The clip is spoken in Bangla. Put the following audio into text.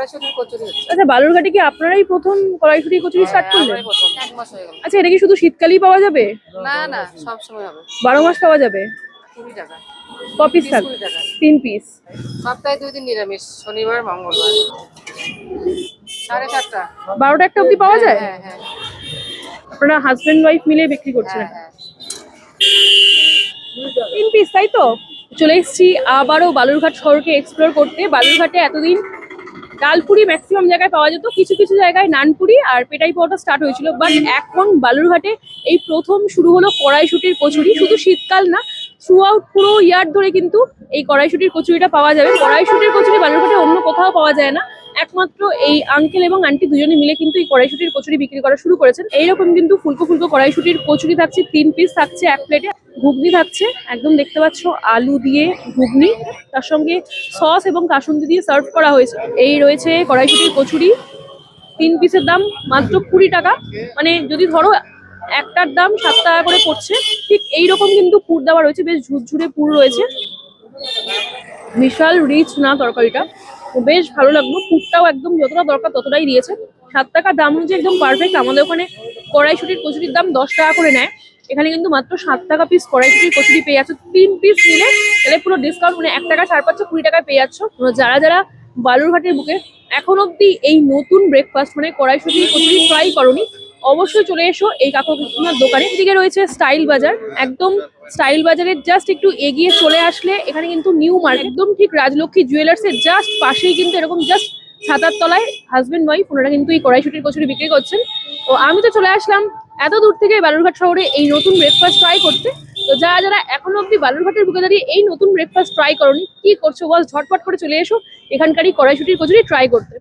কড়াইশুটির কচুরি হচ্ছে। আচ্ছা, বালুরঘাটে কি আপনারাই প্রথম কড়াইশুটির কচুরি স্টার্ট করলেন? আমরাই প্রথম, 1 মাস হয়ে গেল। আচ্ছা, এটা কি শুধু শীতকালেই পাওয়া যাবে? না না, সব সময় হবে। 12 মাস পাওয়া যাবে? 20 টাকা। ক পিস পিস থাকবে? 20 টাকা। 3 পিস। সপ্তাহে 2 দিন নিরামিষ, শনিবার মঙ্গলবার। 7:30টা। 12টা একটা অবধি পাওয়া যায়? হ্যাঁ হ্যাঁ আপনারা হাজবেন্ড ওয়াইফ মিলে বিক্রি করছেন? হ্যাঁ হ্যাঁ। 3 পিস, তাই তো? চলে এসেছি আবারও বালুরঘাট শহরকে এক্সপ্লোর করতে। বালুরঘাটে এতদিন ডালপুরি ম্যাক্সিমাম জায়গায় পাওয়া যেত, কিছু কিছু জায়গায় নানপুরি আর পেটাই পাওয়াটা স্টার্ট হয়েছিল, বাট এখন বালুরঘাটে এই প্রথম শুরু হলো কড়াইশুটির কচুরি। শুধু শীতকাল না, থ্রু আউট পুরো ইয়ার ধরে কিন্তু এই কড়াইশুটির কচুরিটা পাওয়া যাবে। কড়াইশুটির কচুরি বালুরঘাটে অন্য কোথাও পাওয়া যায় না, একমাত্র এই আঙ্কেল এবং আন্টি দুজনে মিলে কিন্তু এই কড়াইশুটির কচুরি বিক্রি করা শুরু করেছেন। এইরকম কিন্তু ফুলকো ফুলকো কড়াইশুটির কচুরি থাকছে, 3 পিস থাকছে এক প্লেটে। ঘুগনি থাকছে, একদম দেখতে পাচ্ছ আলু দিয়ে ঘুগনি, তার সঙ্গে সস এবং কাসুন্দি দিয়ে সার্ভ করা হয়েছে। এই রয়েছে কড়াইশুটির কচুরি, 3 পিসের দাম মাত্র 20 টাকা। মানে যদি ধরো একটার দাম 7 টাকা করে পড়ছে, ঠিক এইরকম কিন্তু পুর দেওয়া রয়েছে, বেশ ঝুরঝুরে পুর রয়েছে। বিশাল রিচ না তরকারিটা, তো বেশ ভালো লাগলো। পুরটাও একদম যতটা দরকার ততটাই দিয়েছে। 7 টাকা দাম অনুযায়ী একদম পারফেক্ট। আমাদের ওখানে কড়াইশুটির কচুরির দাম 10 টাকা করে নেয়, এখানে কিন্তু মাত্র 7 টাকা পিস কড়াইশুটির কচুরি পেয়ে যাচ্ছ। 3 পিস নিলে তাহলে পুরো ডিসকাউন্ট, মানে 1 টাকা ছাড় পাচ্ছ, 20 টাকায় পেয়ে যাচ্ছ। যারা যারা বালুরঘাটের বুকে এখন অব্দি এই নতুন ব্রেকফাস্ট মানে কড়াইশুটির কচুরি ট্রাই করনি, অবশ্যই চলে এসো এই কাকুর দোকানে। এদিকে রয়েছে স্টাইল বাজার, একদম স্টাইল বাজারের জাস্ট একটু এগিয়ে চলে আসলে এখানে কিন্তু নিউ মার্কেট, একদম ঠিক রাজলক্ষ্মী জুয়েলার্স এর জাস্ট পাশেই কিন্তু এরকম জাস্ট ছাতার তলায় হাজবেন্ড ওয়াইফ ওনারা কিন্তু এই কড়াইশুটির কচুরি বিক্রি করছেন। তো আমি তো চলে আসলাম এত দূর থেকে বালুরঘাট শহরে এই নতুন ব্রেকফাস্ট ট্রাই করতে। তো যারা যারা এখনো অব্দি বালুরঘাটের বুকে দাঁড়িয়ে এই নতুন ব্রেকফাস্ট ট্রাই করনি, কি করছো বল, ঝটপট করে চলে এসো এখানকারই কড়াইশুটির কচুরি ট্রাই করতে।